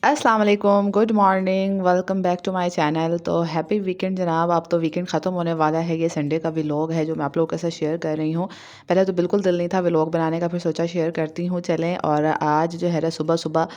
अस्सलाम वालेकुम, good morning, welcome back to my channel. तो हैप्पी वीकेंड जनाब। अब तो वीकेंड ख़त्म होने वाला है। ये संडे का व्लॉग है जो मैं आप लोगों के साथ शेयर कर रही हूँ। पहले तो बिल्कुल दिल नहीं था व्लॉग बनाने का, फिर सोचा शेयर करती हूँ चलें। और आज जो है ना सुबह सुबह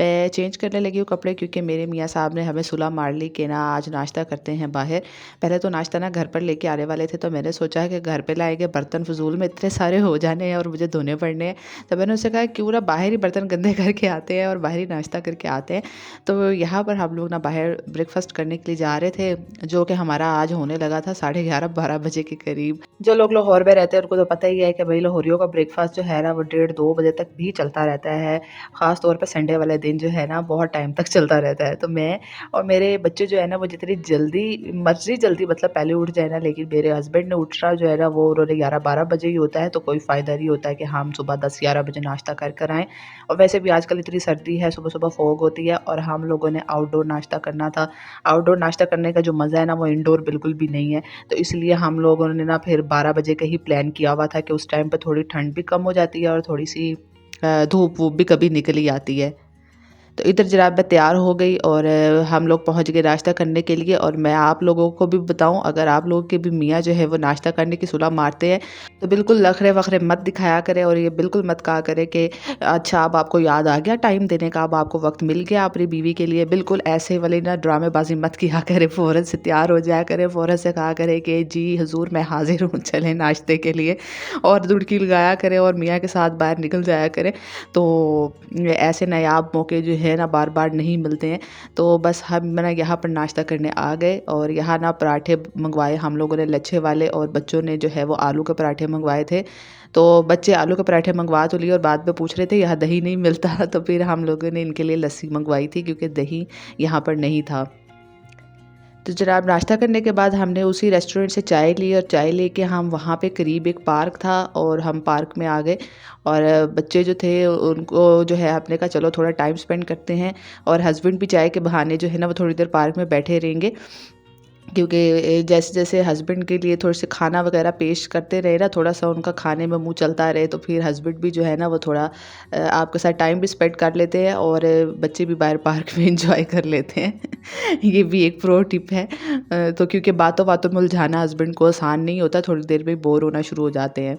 मैं चेंज करने लगी हूँ कपड़े, क्योंकि मेरे मियाँ साहब ने हमें सुलह मार ली कि ना आज नाश्ता करते हैं बाहर। पहले तो नाश्ता ना घर पर लेके आने वाले थे, तो मैंने सोचा कि घर पे लाएंगे, बर्तन फजूल में इतने सारे हो जाने हैं और मुझे धोने पड़ने हैं। तो मैंने उससे कहा क्यों ना बाहर ही बर्तन गंदे करके आते हैं और बाहर ही नाश्ता करके आते हैं। तो यहाँ पर हम लोग ना बाहर ब्रेकफास्ट करने के लिए जा रहे थे, जो कि हमारा आज होने लगा था 11:30-12 बजे के करीब। जो लोग लाहौर में रहते हैं उनको तो पता ही है कि भाई लाहौरियों का ब्रेकफास्ट जो है ना वो 1:30-2 बजे तक भी चलता रहता है। ख़ास तौर पर संडे वाले दिन जो है ना बहुत टाइम तक चलता रहता है। तो मैं और मेरे बच्चे जो है ना वो जितनी जल्दी मर्जी जल्दी मतलब पहले उठ जाए ना, लेकिन मेरे हस्बैंड ने उठना जो है ना वो उन्होंने 11-12 बजे ही होता है। तो कोई फ़ायदा नहीं होता है कि हम सुबह 10-11 बजे नाश्ता कर कर आएँ। और वैसे भी आजकल इतनी सर्दी है, सुबह सुबह फॉग होती है और हम लोगों ने आउटडोर नाश्ता करना था। आउटडोर नाश्ता करने का जो मज़ा है ना वो इंडोर बिल्कुल भी नहीं है। तो इसलिए हम लोगों ने ना फिर 12 बजे का ही प्लान किया हुआ था कि उस टाइम पे थोड़ी ठंड भी कम हो जाती है और थोड़ी सी धूप वूप भी कभी निकल ही आती है। तो इधर जनाब मैं तैयार हो गई और हम लोग पहुंच गए नाश्ता करने के लिए। और मैं आप लोगों को भी बताऊं, अगर आप लोगों के भी मियाँ जो है वो नाश्ता करने की सुलह मारते हैं तो बिल्कुल नखरे वखरे मत दिखाया करें और ये बिल्कुल मत कहा करें कि अच्छा अब आपको याद आ गया टाइम देने का, अब आपको वक्त मिल गया अपनी बीवी के लिए। बिल्कुल ऐसे वाली ना ड्रामेबाजी मत किया करें, फ़ौरन से तैयार हो जाया करें, फ़ौरन से कहा करें कि जी हजूर मैं हाजिर हूँ चलें नाश्ते के लिए, और दुड़की लगाया करें और मियाँ के साथ बाहर निकल जाया करें। तो ऐसे नायाब मौके जो है ना बार बार नहीं मिलते हैं। तो बस हम ना यहाँ पर नाश्ता करने आ गए और यहाँ ना पराठे मंगवाए हम लोगों ने लच्छे वाले, और बच्चों ने जो है वो आलू के पराठे मंगवाए थे। तो बच्चे आलू के पराठे मंगवा तो लिए और बाद में पूछ रहे थे यहाँ दही नहीं मिलता तो फिर हम लोगों ने इनके लिए लस्सी मंगवाई थी, क्योंकि दही यहाँ पर नहीं था। तो जनाब नाश्ता करने के बाद हमने उसी रेस्टोरेंट से चाय ली और चाय लेके हम वहाँ पे करीब एक पार्क था और हम पार्क में आ गए। और बच्चे जो थे उनको जो है आपने कहा चलो थोड़ा टाइम स्पेंड करते हैं, और हस्बैंड भी चाय के बहाने जो है ना वो थोड़ी देर पार्क में बैठे रहेंगे, क्योंकि जैसे जैसे हस्बैंड के लिए थोड़े से खाना वगैरह पेश करते रहे ना, थोड़ा सा उनका खाने में मुंह चलता रहे, तो फिर हस्बैंड भी जो है ना वो थोड़ा आपके साथ टाइम भी स्पेंड कर लेते हैं और बच्चे भी बाहर पार्क में इंजॉय कर लेते हैं ये भी एक प्रो टिप है। तो क्योंकि बातों बातों में उलझाना हस्बैंड को आसान नहीं होता, थोड़ी देर में बोर होना शुरू हो जाते हैं।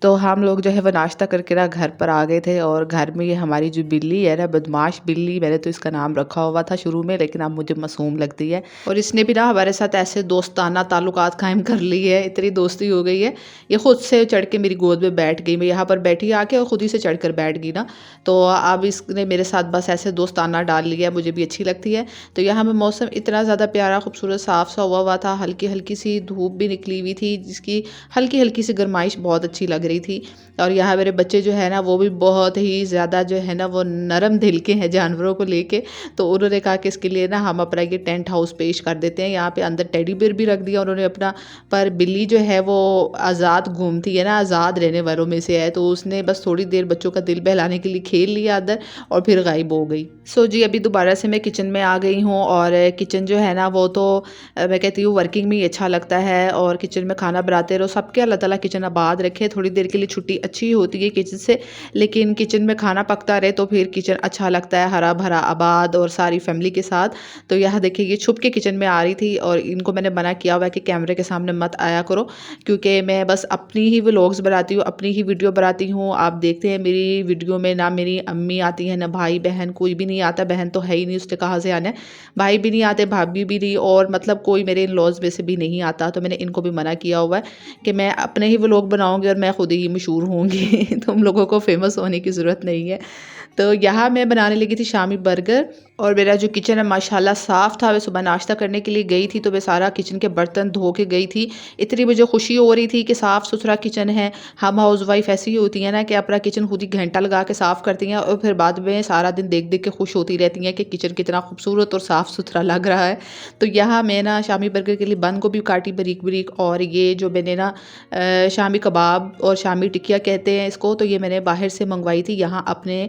तो हम लोग जो है वो नाश्ता करके ना घर पर आ गए थे, और घर में ये हमारी जो बिल्ली है ना, बदमाश बिल्ली, मैंने तो इसका नाम रखा हुआ था शुरू में, लेकिन अब मुझे मासूम लगती है। और इसने भी ना हमारे साथ ऐसे दोस्ताना ताल्लुकात कायम कर ली है, इतनी दोस्ती हो गई है। ये खुद से चढ़ के मेरी गोद में बैठ गई, मैं यहाँ पर बैठी आके और खुद ही से चढ़ कर बैठ गई ना। तो अब इसने मेरे साथ बस ऐसे दोस्ताना डाल लिया, मुझे भी अच्छी लगती है। तो यहाँ में मौसम इतना ज़्यादा प्यारा खूबसूरत साफ़ सा हुआ था, हल्की हल्की सी धूप भी निकली हुई थी, जिसकी हल्की हल्की सी गर्माइश बहुत अच्छी लग रही थी। और यहाँ मेरे बच्चे जो है ना वो भी बहुत ही ज़्यादा जो है ना वो नरम दिल के हैं जानवरों को लेके। तो उन्होंने कहा कि इसके लिए ना हम अपना ये टेंट हाउस पेश कर देते हैं, यहाँ पे अंदर टेडी बेयर भी रख दिया उन्होंने अपना। पर बिल्ली जो है वो आज़ाद घूमती है ना, आज़ाद रहने वालों में से है, तो उसने बस थोड़ी देर बच्चों का दिल बहलाने के लिए खेल लिया अंदर और फिर गायब हो गई। सो जी अभी दोबारा से मैं किचन में आ गई हूँ, और किचन जो है ना वो तो मैं कहती हूँ वर्किंग में ही अच्छा लगता है, और किचन में खाना बनाते रहो, सबके अल्लाह ताला किचन आबाद रखे। थोड़ी देर के लिए छुट्टी अच्छी होती है किचन से, लेकिन किचन में खाना पकता रहे तो फिर किचन अच्छा लगता है, हरा भरा आबाद और सारी फैमिली के साथ। तो यहाँ देखिए ये छुप के किचन में आ रही थी, और इनको मैंने मना किया हुआ है कि कैमरे के सामने मत आया करो, क्योंकि मैं बस अपनी ही व्लॉग्स बनाती हूँ, अपनी ही वीडियो बनाती हूँ। आप देखते हैं मेरी वीडियो में ना मेरी अम्मी आती है, ना भाई बहन, कोई भी नहीं आता। बहन तो है ही नहीं, उसने कहाँ से आना है। भाई भी नहीं आते, भाभी भी नहीं, और मतलब कोई मेरे इन लॉज में से भी नहीं आता। तो मैंने इनको भी मना किया हुआ है कि मैं अपने ही व्लॉग बनाऊंगी और मैं खुद ही मशहूर होंगी तुम लोगों को फेमस होने की ज़रूरत नहीं है। तो यहाँ मैं बनाने लगी थी शामी बर्गर, और मेरा जो किचन है माशाल्लाह साफ़ था। मैं सुबह नाश्ता करने के लिए गई थी तो मैं सारा किचन के बर्तन धो के गई थी। इतनी मुझे खुशी हो रही थी कि साफ़ सुथरा किचन है। हम हाउस वाइफ ऐसी ही होती हैं ना कि अपना किचन खुद ही घंटा लगा के साफ़ करती हैं, और फिर बाद में सारा दिन देख देख के खुश होती रहती हैं कि किचन कितना खूबसूरत और साफ़ सुथरा लग रहा है। तो यहाँ मैं ना शामी बर्गर के लिए बन गोभी काटी बारीक बारीक, और ये जो मैंने ना शामी कबाब और शामी टिकिया कहते हैं इसको, तो ये मैंने बाहर से मंगवाई थी यहाँ अपने